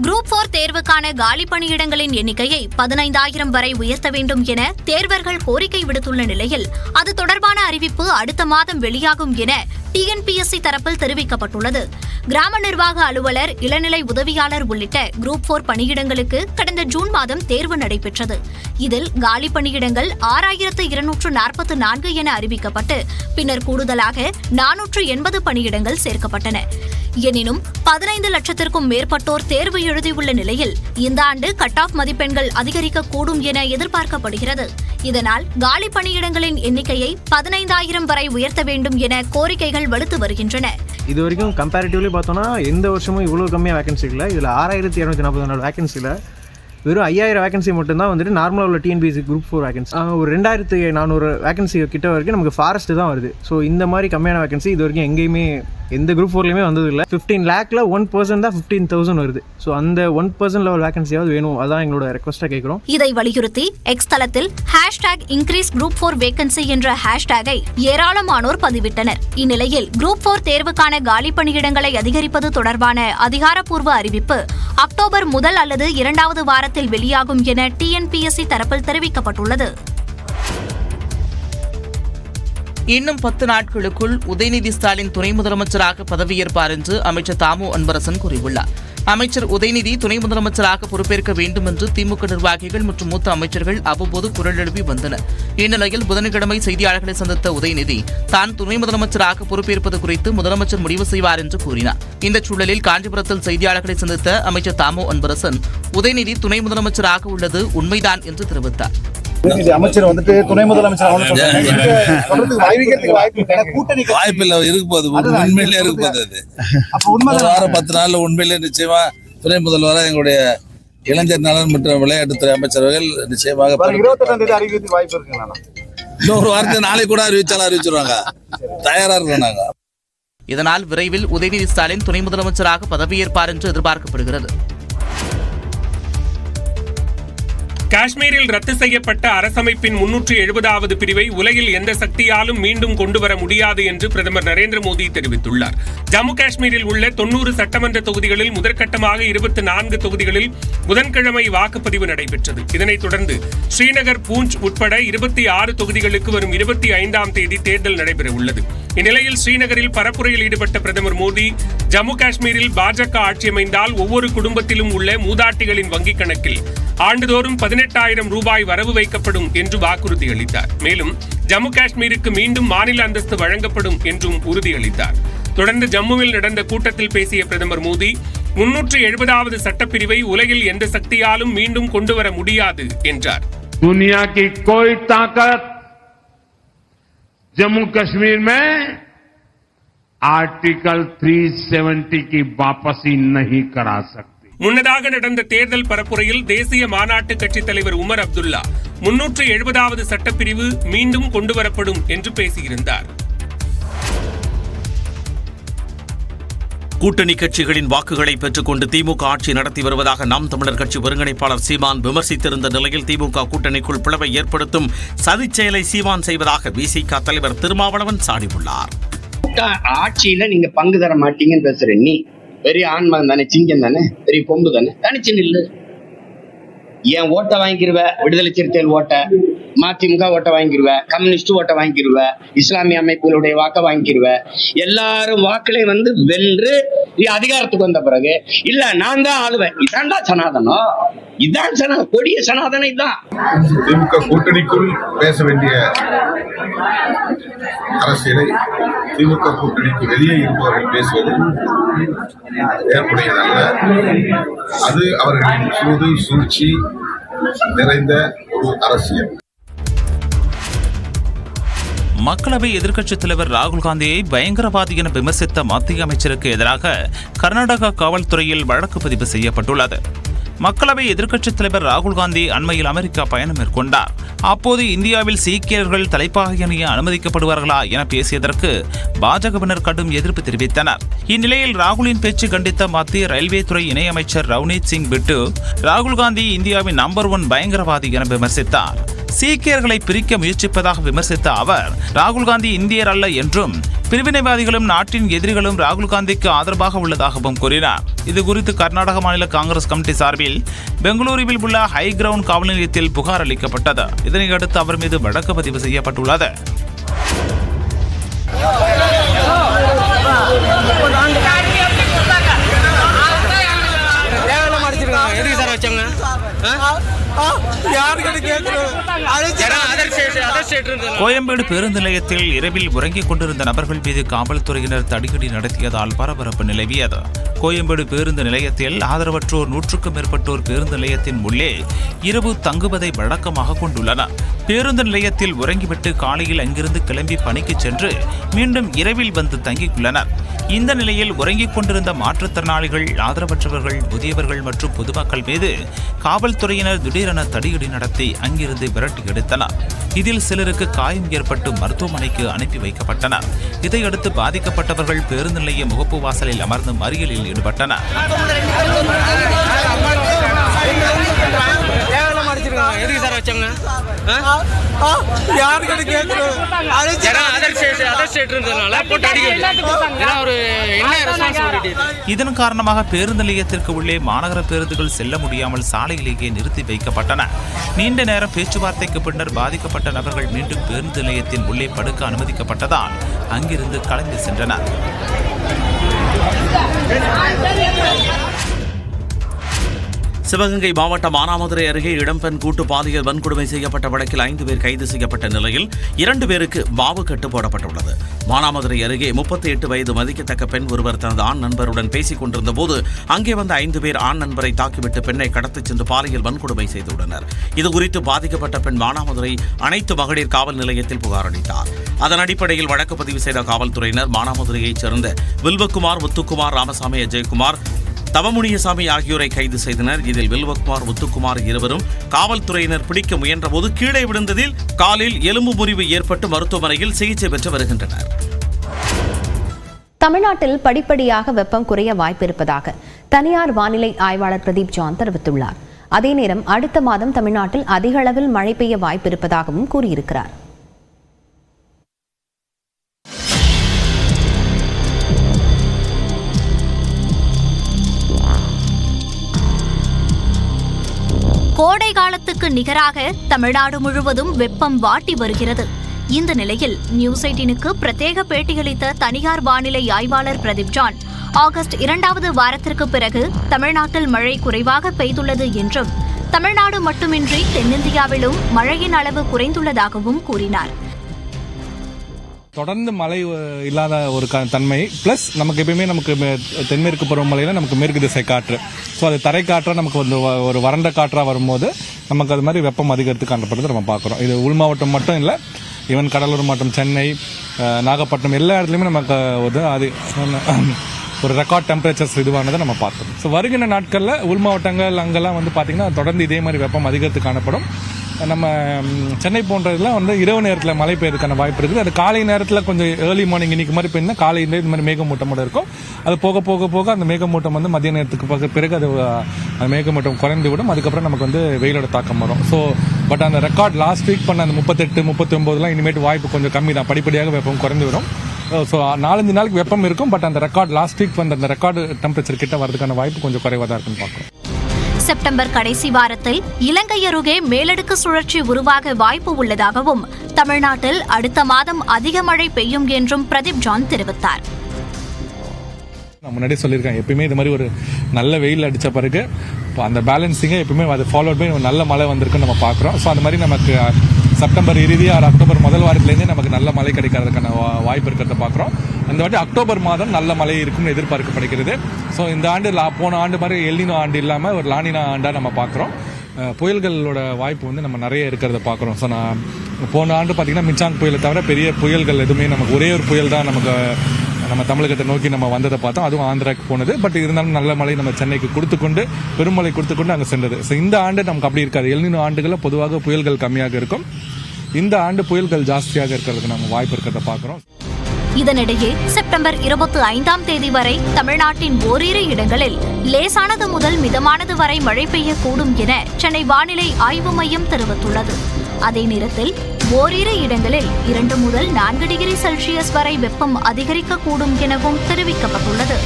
Group 4 தேர்வுக்கான காலி பணியிடங்களின் எண்ணிக்கையை 15,000 வரை உயர்த்த வேண்டும் என தேர்வர்கள் கோரிக்கை விடுத்துள்ள நிலையில் அது தொடர்பான அறிவிப்பு அடுத்த மாதம் வெளியாகும் என TNPSC தரப்பில் தெரிவிக்கப்பட்டுள்ளது. கிராம நிர்வாக அலுவலர், இளநிலை உதவியாளர் உள்ளிட்ட குரூப் 4 பணியிடங்களுக்கு கடந்த ஜூன் மாதம் தேர்வு நடைபெற்றது. இதில் காலி பணியிடங்கள் 6,244 என அறிவிக்கப்பட்டு பின்னர் கூடுதலாக 480 பணியிடங்கள் சேர்க்கப்பட்டன. எனினும் 15 லட்சத்திற்கும் மேற்பட்டோர் தேர்வு எழுதியுள்ள நிலையில் இந்த ஆண்டு கட் ஆஃப் மதிப்பெண்கள் அதிகரிக்கக்கூடும் என எதிர்பார்க்கப்படுகிறது. இதனால் காலி பணியிடங்களின் எண்ணிக்கையை 15,000 வரை உயர்த்த வேண்டும் என கோரிக்கைகள் வலுத்து வருகின்றன. இது வரைக்கும் கம்பேரிட்டிவ்லி பார்த்தோம்னா எந்த வருஷமும் இவ்வளோ கம்மியாக வேகன்சி இல்லை. இதில் 6,244 வேகன்சியில் வெறும் 5,000 வேகன்சி மட்டும்தான் வந்துட்டு நார்மலாக உள்ள TNPSC குரூப் 4 வேகன்சி. ஒரு 2,400 வேகன்சி கிட்ட வரைக்கும் நமக்கு ஃபாரஸ்ட் தான் வருது. ஸோ இந்த மாதிரி கம்மியான வேகன்சி இது வரைக்கும் எங்கேயுமே எந்த குரூப் 4லையுமே வந்தது இல்லை. 15 lakhல 1% தான் 15,000 வருது. ஸோ அந்த 1% லெவல் வேகன்சியாவது வேணும், அதான் எங்களோட ரெக்வஸ்ட்டாக கேட்குறோம். இதை வலியுறுத்தி எக்ஸ் தளத்தில் #increase group 4 vacancy என்ற ஹேஷ்டேகை ஏராளமானோர் பதிவிட்டனர். இந்நிலையில் குரூப் 4 தேர்வுக்கான காலி பணியிடங்களை அதிகரிப்பது தொடர்பான அதிகாரப்பூர்வ அறிவிப்பு அக்டோபர் முதல் அல்லது 2வது வாரத்தில் வெளியாகும் என TNPSC தரப்பில் தெரிவிக்கப்பட்டுள்ளது. இன்னும் 10 நாட்களுக்குள் உதயநிதி ஸ்டாலின் துணை முதலமைச்சராக பதவியேற்பார் என்று அமைச்சர் தாமு அன்பரசன் கூறியுள்ளார். அமைச்சர் உதயநிதி துணை முதலமைச்சராக பொறுப்பேற்க வேண்டும் என்று திமுக நிர்வாகிகள் மற்றும் மூத்த அமைச்சர்கள் அவ்வப்போது குரல் எழுப்பி வந்தனர். இந்நிலையில் புதன்கிழமை செய்தியாளர்களை சந்தித்த உதயநிதி தான் துணை முதலமைச்சராக பொறுப்பேற்பது குறித்து முதலமைச்சர் முடிவு செய்வார் என்று கூறினார். இந்த சூழலில் காஞ்சிபுரத்தில் செய்தியாளர்களை சந்தித்த அமைச்சர் தாமு அன்பரசன் உதயநிதி துணை முதலமைச்சராக உள்ளது உண்மைதான் என்று தெரிவித்தார். அமைச்சர் வந்துட்டு துணை முதலமைச்சர் வாய்ப்பில்லை இருப்பது உண்மையிலே இருப்பது. அது வாரம் 10 நாள்ல உண்மையிலே நிச்சயமா துணை முதல்வராக எங்களுடைய இளைஞர் நலன் மற்றும் விளையாட்டுத்துறை அமைச்சர்கள் நிச்சயமாக 28ஆம் தேதி அறிவிக்க வாய்ப்பு இருக்கு. இன்னொரு வாரத்தை நாளை கூட அறிவிச்சிருவாங்க. தயாரா இருக்கோம் நாங்க. இதனால் விரைவில் உதயநிதி ஸ்டாலின் துணை முதலமைச்சராக பதவியேற்பார் என்று எதிர்பார்க்கப்படுகிறது. காஷ்மீரில் ரத்து செய்யப்பட்ட அரசமைப்பின் 370வது பிரிவை உலகில் எந்த சக்தியாலும் மீண்டும் கொண்டுவர முடியாது என்று பிரதமர் நரேந்திர மோடி தெரிவித்துள்ளார். ஜம்மு காஷ்மீரில் உள்ள 90 சட்டமன்ற தொகுதிகளில் முதற்கட்டமாக 24 தொகுதிகளில் புதன்கிழமை வாக்குப்பதிவு நடைபெற்றது. இதனைத் தொடர்ந்து ஸ்ரீநகர், பூஞ்ச் உட்பட 26 தொகுதிகளுக்கு வரும் 25ஆம் தேதி தேர்தல் நடைபெறவுள்ளது. இந்நிலையில் ஸ்ரீநகரில் பரப்புரையில் ஈடுபட்ட பிரதமர் மோடி ஜம்மு காஷ்மீரில் பாஜக ஆட்சி அமைந்தால் ஒவ்வொரு குடும்பத்திலும் உள்ள மூதாட்டிகளின் வங்கிக் கணக்கில் ஆண்டுதோறும் 18,000 ரூபாய் வரவு வைக்கப்படும் என்று வாக்குறுதி அளித்தார். மேலும் ஜம்மு காஷ்மீருக்கு மீண்டும் மாநில அந்தஸ்து வழங்கப்படும் என்றும் உறுதியளித்தார். தொடர்ந்து ஜம்முவில் நடந்த கூட்டத்தில் பேசிய பிரதமர் மோடி 370வது சட்டப்பிரிவை உலகில் எந்த சக்தியாலும் மீண்டும் கொண்டுவர முடியாது என்றார். दुनिया की कोई ताकत जम्मू कश्मीर में आर्टिकल 370 की वापसी नहीं करा सकती. முன்னதாக நடந்த தேர்தல் பரப்புரையில் தேசிய மாநாட்டு கட்சித் தலைவர் உமர் அப்துல்லா 370வது சட்டப்பிரிவு மீண்டும் கொண்டுவரப்படும் என்று பேசியிருந்தார். கூட்டணி கட்சிகளின் வாக்குகளை பெற்றுக்கொண்டு திமுக ஆட்சி நடத்தி வருவதாக நாம் தமிழர் கட்சி ஒருங்கிணைப்பாளர் சீமான் விமர்சித்திருந்த நிலையில் திமுக கூட்டணிக்குள் பிளவை ஏற்படுத்தும் சதிச் செயலை சீமான் செய்வதாக விசிக தலைவர் திருமாவளவன் சாடியுள்ளார். ஆட்சியில நீங்க பங்கு தர மாட்டீங்கன்னு பேசுற நீ பெரிய ஆண்மகன் தானே, சிங்கம் தானே, பெரிய கொம்பு தானே, தனிச்சு நில்லு. என் ஓட்டை வாங்கிடுவ, விடுதலை சிறுத்தைகள் ஓட்ட, மதிமுக ஓட்டை வாங்கிடுவ, கம்யூனிஸ்ட் ஓட்டை வாங்கிடுவ, இஸ்லாமிய அமைப்புகளுடைய வாக்க வாங்கிடுவ. எல்லாரும் வாக்குலையும் வென்று அதிகாரத்துக்கு வந்த பிறகு இல்ல நான் தான் ஆளுவேன், இதான்டா சனாதனம், இதான் கொடிய சனாதனம். இதான் திமுக கூட்டணிக்குள் பேச வேண்டிய அரசியலை திமுக கூட்டணிக்கு வெளியே இருப்பவர்கள் பேசுவது ஏற்புடையதல்ல. அது அவர்களின் சூது சூழ்ச்சி நிறைந்த ஒரு அரசியல். மக்களவை எதிர்க்கட்சித் தலைவர் ராகுல் காந்தியை பயங்கரவாதி என விமர்சித்த மத்திய அமைச்சருக்கு எதிராக கர்நாடகா காவல்துறையில் வழக்கு பதிவு செய்யப்பட்டுள்ளது. மக்களவை எதிர்க்கட்சித் தலைவர் ராகுல் காந்தி அண்மையில் அமெரிக்கா பயணம் மேற்கொண்டார். அப்போது இந்தியாவில் சீக்கியர்கள் தலைப்பாகை அணிய அனுமதிக்கப்படுவார்களா என பேசியதற்கு பாஜகவினர் கடும் எதிர்ப்பு தெரிவித்தனர். இந்நிலையில் ராகுலின் பேச்சு கண்டித்த மத்திய ரயில்வே துறை இணையமைச்சர் ரவ்னீத் சிங் பிட்டு ராகுல் காந்தி இந்தியாவின் நம்பர் 1 பயங்கரவாதி என விமர்சித்தார். சீக்கியர்களை பிரிக்க முயற்சிப்பதாக விமர்சித்த அவர், ராகுல் காந்தி இந்தியர் அல்ல என்றும் பிரிவினைவாதிகளும் நாட்டின் எதிரிகளும் ராகுல் காந்திக்கு ஆதரவாக உள்ளதாகவும் கூறினார். இதுகுறித்து கர்நாடக மாநில காங்கிரஸ் கமிட்டி சார்பில் பெங்களூருவில் உள்ள ஹை கிரவுண்ட் காவல் நிலையத்தில் புகார் அளிக்கப்பட்டது. இதனையடுத்து அவர் மீது வழக்கு பதிவு செய்யப்பட்டுள்ளது. கோயம்பேடு பேருந்து நிலையத்தில் இரவில் உறங்கிக் கொண்டிருந்த நபர்கள் மீது காவல்துறையினர் தடியடி நடத்தியதால் பரபரப்பு நிலவியது. கோயம்பேடு பேருந்து நிலையத்தில் ஆதரவற்றோர் 100க்கும் மேற்பட்டோர் பேருந்து நிலையத்தின் உள்ளே இரவு தங்குவதை வழக்கமாக கொண்டுள்ளனர். பேருந்து நிலையத்தில் உறங்கிவிட்டு காலையில் அங்கிருந்து கிளம்பி பணிக்கு சென்று மீண்டும் இரவில் வந்து தங்கியுள்ளனர். இந்த நிலையில் உறங்கிக் கொண்டிருந்த மாற்றுத்திறனாளிகள், ஆதரவற்றவர்கள், முதியவர்கள் மற்றும் பொதுமக்கள் மீது காவல்துறையினர் திடீரென தடியடி நடத்தி அங்கிருந்து விரட்டி எடுத்தனர். இதில் சிலருக்கு காயம் ஏற்பட்டு மருத்துவமனைக்கு அனுப்பி வைக்கப்பட்டனர். இதையடுத்து பாதிக்கப்பட்டவர்கள் பேருந்து நிலைய முகப்பு வாசலில் அமர்ந்து மறியலில் ஈடுபட்டனர். இதன் காரணமாக பேருந்து நிலையத்திற்கு உள்ளே மாநகர பேருந்துகள் செல்ல முடியாமல் சாலையிலேயே நிறுத்தி வைக்கப்பட்டன. நீண்ட நேரம் பேச்சுவார்த்தைக்கு பின்னர் பாதிக்கப்பட்ட நபர்கள் மீண்டும் பேருந்து நிலையத்தின் உள்ளே படுக்க அனுமதிக்கப்பட்டதால் அங்கிருந்து கிளம்பி சென்றனர். சிவகங்கை மாவட்டம் மானாமதுரை அருகே இளம்பெண் கூட்டு பாலியல் வன்கொடுமை செய்யப்பட்ட வழக்கில் 5 பேர் கைது செய்யப்பட்ட நிலையில் 2 பேருக்கு மாவு கட்டு போடப்பட்டுள்ளது. மானாமதுரை அருகே 38 வயது மதிக்கத்தக்க பெண் ஒருவர் தனது ஆண் நண்பருடன் பேசிக் கொண்டிருந்த போது அங்கே வந்த 5 பேர் ஆண் நண்பரை தாக்கிவிட்டு பெண்ணை கடத்திச் சென்று பாலியல் வன்கொடுமை செய்துள்ளனர். இதுகுறித்து பாதிக்கப்பட்ட பெண் மானாமதுரை அனைத்து மகளிர் காவல் நிலையத்தில் புகார் அளித்தார். அதன் அடிப்படையில் வழக்கு பதிவு செய்த காவல்துறையினர் மானாமதுரையைச் சேர்ந்த வில்வகுமார், முத்துக்குமார், ராமசாமி, அஜய்குமார், தவமுனியசாமி ஆகியோரை கைது செய்தனர். இதில் வில்வகுமார், முத்துக்குமார் இருவரும் காவல்துறையினர் பிடிக்க முயன்றபோது கீழே விழுந்ததில் காலில் எலும்பு முறிவு ஏற்பட்டு மருத்துவமனையில் சிகிச்சை பெற்று வருகின்றனர். தமிழ்நாட்டில் படிப்படியாக வெப்பம் குறைய வாய்ப்பிருப்பதாக தனியார் வானிலை ஆய்வாளர் பிரதீப் ஜான் தெரிவித்துள்ளார். அதே நேரம் அடுத்த மாதம் தமிழ்நாட்டில் அதிக அளவில் மழை பெய்ய வாய்ப்பிருப்பதாகவும் கூறியிருக்கிறார். கோடை காலத்துக்கு நிகராக தமிழ்நாடு முழுவதும் வெப்பம் வாட்டி வருகிறது. இந்த நிலையில் நியூஸ் 18க்கு பிரத்யேக பேட்டியளித்த தனியார் வானிலை ஆய்வாளர் பிரதீப் ஜான், ஆகஸ்ட் 2வது வாரத்திற்கு பிறகு தமிழ்நாட்டில் மழை குறைவாக பெய்துள்ளது என்றும், தமிழ்நாடு மட்டுமின்றி தென்னிந்தியாவிலும் மழையின் அளவு குறைந்துள்ளதாகவும் கூறினார். தொடர்ந்து மழை இல்லாத ஒரு தன்மை பிளஸ் நமக்கு எப்பயுமே நமக்கு தென்மேற்கு பருவமழையில நமக்கு மேற்கு திசை காற்று, ஸோ அது தரை காற்றா நமக்கு ஒரு வறண்ட காற்றா வரும்போது நமக்கு அது மாதிரி வெப்பம் அதிகரித்து காணப்படுறது நம்ம பார்க்குறோம். இது உள் மாவட்டம் மட்டும் இல்லை, ஈவன் கடலூர் மாவட்டம், சென்னை, நாகப்பட்டினம் எல்லா இடத்துலையுமே நமக்கு அது ஒரு ரெக்கார்ட் டெம்பரேச்சர்ஸ் இதுவானதை நம்ம பார்த்தோம். ஸோ வருகின்ற நாட்களில் உள் மாவட்டங்கள் அங்கெல்லாம் வந்து பார்த்தீங்கன்னா தொடர்ந்து இதே மாதிரி வெப்பம் அதிகரித்து காணப்படும். நம்ம சென்னை போன்றதுலாம் இரவு நேரத்தில் மழை பெய்யறதுக்கான வாய்ப்பு இருக்குது. அது காலை நேரத்தில் கொஞ்சம் ஏர்லி மார்னிங் இன்னைக்கு மாதிரி பெய்யுன்னா காலையில் இந்த மாதிரி மேகமூட்டமோட இருக்கும். அது போக போக போக அந்த மேகமூட்டம் மதிய நேரத்துக்கு பிறகு அது மேகமூட்டம் குறைந்து விடும். அதுக்கப்புறம் நமக்கு வெயிலோட தாக்கம் வரும். ஸோ பட் அந்த ரெக்கார்ட் லாஸ்ட் வீக் பண்ண அந்த 38, 39 இனிமேட்டு வாய்ப்பு கொஞ்சம் கம்மி தான். படிப்படியாக வெப்பம் குறைந்து வரும். ஸோ 4-5 நாளைக்கு வெப்பம் இருக்கும். பட் அந்த ரெக்கார்ட் லாஸ்ட் வீக் வந்த அந்த ரெக்கார்டு டெம்பரேச்சர் கிட்ட வரதுக்கான வாய்ப்பு கொஞ்சம் குறைவாக தான் இருக்குன்னு பார்க்குறோம். செப்டம்பர் கடைசி வாரத்தில் இலங்கை அருகே மேலடுக்கு சுழற்சி உருவாக வாய்ப்பு உள்ளதாகவும், தமிழ்நாட்டில் அடுத்த மாதம் அதிக மழை பெய்யும் என்றும் பிரதீப் ஜான் தெரிவித்தார். நான் முன்னாடி சொல்லியிருக்கேன், எப்பயுமே இது மாதிரி ஒரு நல்ல வெயில் அடித்த பிறகு அந்த பேலன்சிங்கை எப்பயுமே அது ஃபாலோட் பண்ணி ஒரு நல்ல மழை வந்திருக்குன்னு நம்ம பார்க்குறோம். ஸோ அந்த மாதிரி நமக்கு செப்டம்பர் இறுதி அக்டோபர் முதல் வாரத்துலேருந்தே நமக்கு நல்ல மழை கிடைக்கிறதுக்கான வாய்ப்பு இருக்கிறத பார்க்குறோம். இந்த வாட்டி அக்டோபர் மாதம் நல்ல மழை இருக்கும்னு எதிர்பார்க்கப்படுகிறது. ஸோ இந்த ஆண்டு போன ஆண்டு மாதிரி எல்னினோ ஆண்டு இல்லாமல் ஒரு லானினா ஆண்டாக நம்ம பார்க்குறோம். புயல்களோட வாய்ப்பு நம்ம நிறைய இருக்கிறத பார்க்குறோம். ஸோ நான் போன ஆண்டு பார்த்தீங்கன்னா மிச்சாங் புயலை தவிர பெரிய புயல்கள் எதுவுமே நமக்கு ஒரே ஒரு புயல் தான் நமக்கு நம்ம தமிழகத்தை நோக்கி நம்ம வந்ததை பார்த்தோம். அதுவும் ஆந்திராவுக்கு போனது. பட் இருந்தாலும் நல்ல மழை நம்ம சென்னைக்கு கொடுத்துக்கொண்டு பெருமழை கொடுத்துக்கொண்டு அங்கே சென்றது. ஸோ இந்த ஆண்டு நமக்கு அப்படி இருக்காது. எல்னினோ ஆண்டுகளில் பொதுவாக புயல்கள் கம்மியாக இருக்கும். இந்த ஆண்டு புயல்கள் ஜாஸ்தியாக இருக்கிறதுக்கு நம்ம வாய்ப்பு இருக்கிறத பார்க்குறோம். இதனிடையே செப்டம்பர் 25ஆம் தேதி வரை தமிழ்நாட்டின் ஓரிரு இடங்களில் லேசானது முதல் மிதமானது வரை மழை பெய்யக்கூடும் என சென்னை வானிலை ஆய்வு மையம் தெரிவித்துள்ளது. அதே நேரத்தில் ஓரிரு இடங்களில் 2 முதல் 4 டிகிரி செல்சியஸ் வரை வெப்பம் அதிகரிக்கக்கூடும் எனவும் தெரிவிக்கப்பட்டுள்ளது.